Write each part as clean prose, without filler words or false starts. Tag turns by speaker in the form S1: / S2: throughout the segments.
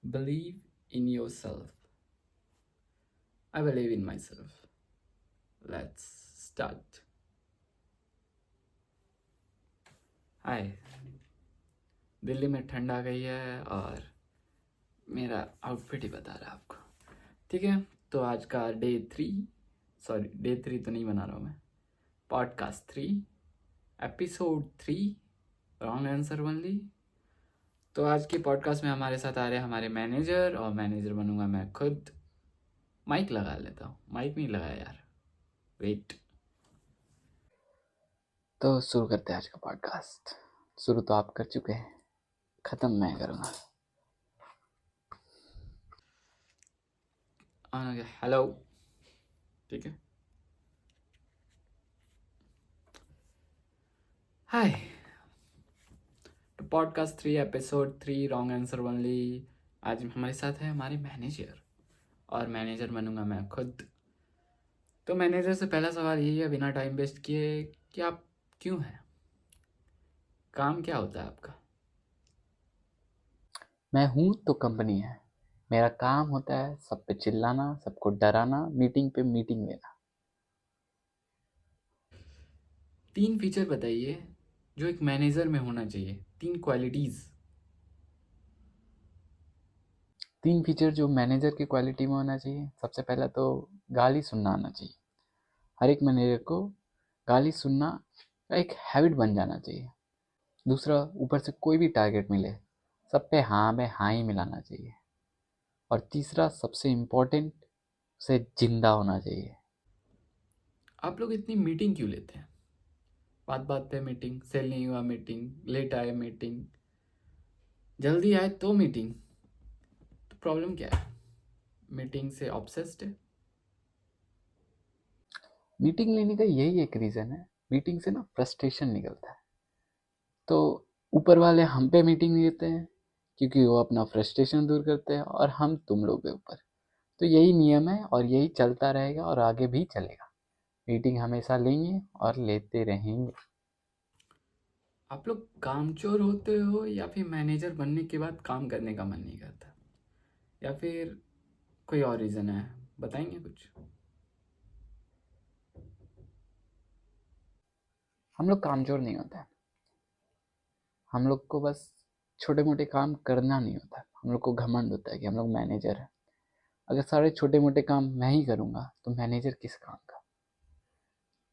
S1: Believe in yourself. I believe in myself. Let's start. हाय। दिल्ली में ठंड आ गई है और मेरा आउटफिट ही बता रहा है आपको। ठीक है, तो आज का डे 3 तो नहीं बना रहा हूँ मैं। Podcast 3, episode 3, wrong answer only. तो आज की पॉडकास्ट में हमारे साथ आ रहे हैं हमारे मैनेजर, और मैनेजर बनूंगा मैं खुद। माइक लगा लेता हूँ। माइक नहीं लगाया यार, वेट। तो शुरू करते हैं आज का पॉडकास्ट। शुरू तो आप कर चुके हैं, ख़त्म मैं करूँगा। हेलो, ठीक है। हाय, तो podcast 3, episode 3, wrong answer only. आज हमारे साथ है हमारे मैनेजर, और मैनेजर बनूंगा मैं खुद। तो मैनेजर से पहला सवाल यही है, बिना टाइम वेस्ट किए, कि आप क्यों हैं? काम क्या होता है आपका?
S2: मैं हूँ तो कंपनी है। मेरा काम होता है सब पे चिल्लाना, सबको डराना, मीटिंग पे मीटिंग लेना।
S1: 3 फीचर बताइए जो एक मैनेजर में होना चाहिए, 3 क्वालिटीज़।
S2: 3 फीचर जो मैनेजर की क्वालिटी में होना चाहिए। सबसे पहला तो गाली सुनना आना चाहिए। हर एक मैनेजर को गाली सुनना का एक हैबिट बन जाना चाहिए। दूसरा, ऊपर से कोई भी टारगेट मिले सब पे हाँ में हाँ ही मिलाना चाहिए। और तीसरा सबसे इम्पोर्टेंट, उसे जिंदा होना चाहिए।
S1: आप लोग इतनी मीटिंग क्यों लेते हैं? बात बात पे मीटिंग, सेल नहीं हुआ मीटिंग, लेट आए मीटिंग, जल्दी आए तो मीटिंग। तो प्रॉब्लम क्या है? मीटिंग से ऑब्सेस्ड है?
S2: मीटिंग लेने का यही एक रीज़न है। मीटिंग से ना फ्रस्ट्रेशन निकलता है, तो ऊपर वाले हम पे मीटिंग लेते हैं क्योंकि वो अपना फ्रस्ट्रेशन दूर करते हैं, और हम तुम लोग के ऊपर। तो यही नियम है और यही चलता रहेगा और आगे भी चलेगा। मीटिंग हमेशा लेंगे और लेते रहेंगे।
S1: आप लोग कामचोर होते हो, या फिर मैनेजर बनने के बाद काम करने का मन नहीं करता, या फिर कोई और रीज़न है? बताएंगे कुछ?
S2: हम लोग कामचोर नहीं होता है। हम लोग को बस छोटे मोटे काम करना नहीं होता। हम लोग को घमंड होता है कि हम लोग मैनेजर हैं। अगर सारे छोटे मोटे काम मैं ही करूँगा तो मैनेजर किस काम का?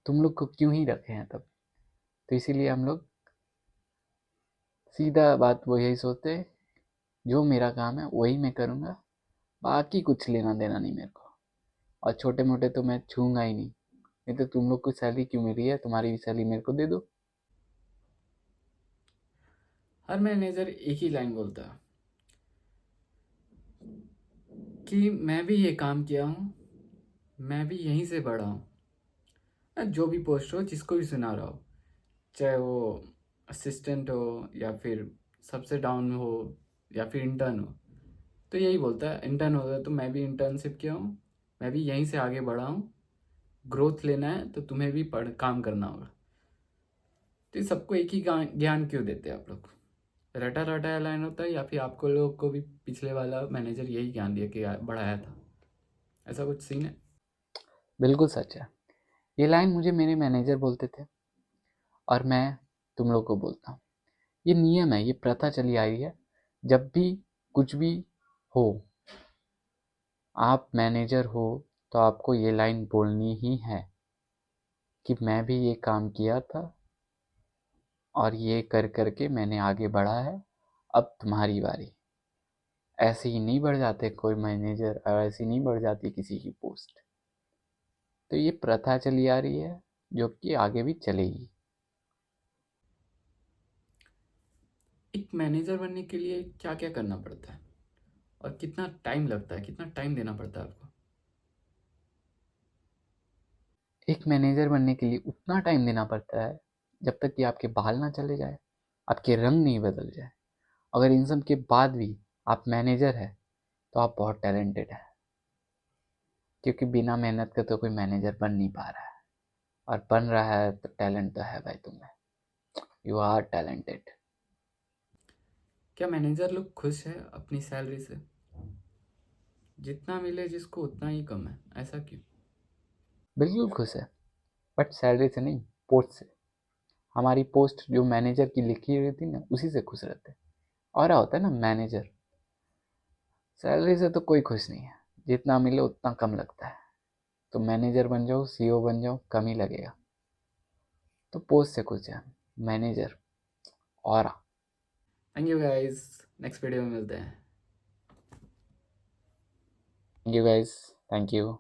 S2: तुम लोग को क्यों ही रखे हैं तब? तो इसीलिए हम लोग सीधा बात वो यही सोचते हैं, जो मेरा काम है वही मैं करूँगा, बाकी कुछ लेना देना नहीं मेरे को। और छोटे मोटे तो मैं छूंगा ही नहीं। नहीं तो तुम लोग को सैलरी क्यों मिल रही है? तुम्हारी भी सैलरी मेरे को दे दो।
S1: हर मैनेजर एक ही लाइन बोलता है कि मैं भी ये काम किया हूँ, मैं भी यहीं से बढ़ा हूँ। जो भी पोस्ट हो, जिसको भी सुना रहा हो, चाहे वो असिस्टेंट हो, या फिर सबसे डाउन हो, या फिर इंटर्न हो, तो यही बोलता है। इंटर्न होता है तो मैं भी इंटर्नशिप किया हूँ, मैं भी यहीं से आगे बढ़ा हूँ। ग्रोथ लेना है तो तुम्हें भी काम करना होगा। तो ये सबको एक ही ज्ञान क्यों देते हैं आप लोग? रटा रटाया लाइन होता है, या फिर आपको लोग को भी पिछले वाला मैनेजर यही ज्ञान दिया कि बढ़ाया था? ऐसा कुछ सीन है?
S2: बिल्कुल सच है। ये लाइन मुझे मेरे मैनेजर बोलते थे और मैं तुम लोग को बोलता हूँ। ये नियम है, ये प्रथा चली आई है। जब भी कुछ भी हो, आप मैनेजर हो, तो आपको ये लाइन बोलनी ही है कि मैं भी ये काम किया था और ये कर करके मैंने आगे बढ़ा है, अब तुम्हारी बारी। ऐसे ही नहीं बढ़ जाते कोई मैनेजर, और ऐसे ही नहीं बढ़ जाती किसी की पोस्ट। तो ये प्रथा चली आ रही है जो कि आगे भी चलेगी।
S1: एक मैनेजर बनने के लिए क्या क्या करना पड़ता है, और कितना टाइम लगता है, कितना टाइम देना पड़ता है आपको?
S2: एक मैनेजर बनने के लिए उतना टाइम देना पड़ता है जब तक कि आपके बाल ना चले जाए, आपके रंग नहीं बदल जाए। अगर इन सब के बाद भी आप मैनेजर है तो आप बहुत टैलेंटेड है, क्योंकि बिना मेहनत के तो कोई मैनेजर बन नहीं पा रहा है। और बन रहा है तो टैलेंट तो है भाई तुम्हें। You are talented.
S1: क्या मैनेजर लोग खुश है अपनी सैलरी से? जितना मिले जिसको उतना ही कम है, ऐसा क्यों?
S2: बिल्कुल खुश है, बट सैलरी से नहीं, पोस्ट से। हमारी पोस्ट जो मैनेजर की लिखी हुई थी ना, उसी से खुश रहते। और होता है ना मैनेजर, सैलरी से तो कोई खुश नहीं है, जितना मिले उतना कम लगता है। तो मैनेजर बन जाओ, सीईओ बन जाओ, कम ही लगेगा। तो पोस्ट से खुश है, मैनेजर और
S1: thank you guys, next video में मिलते हैं।
S2: Thank you guys, thank you.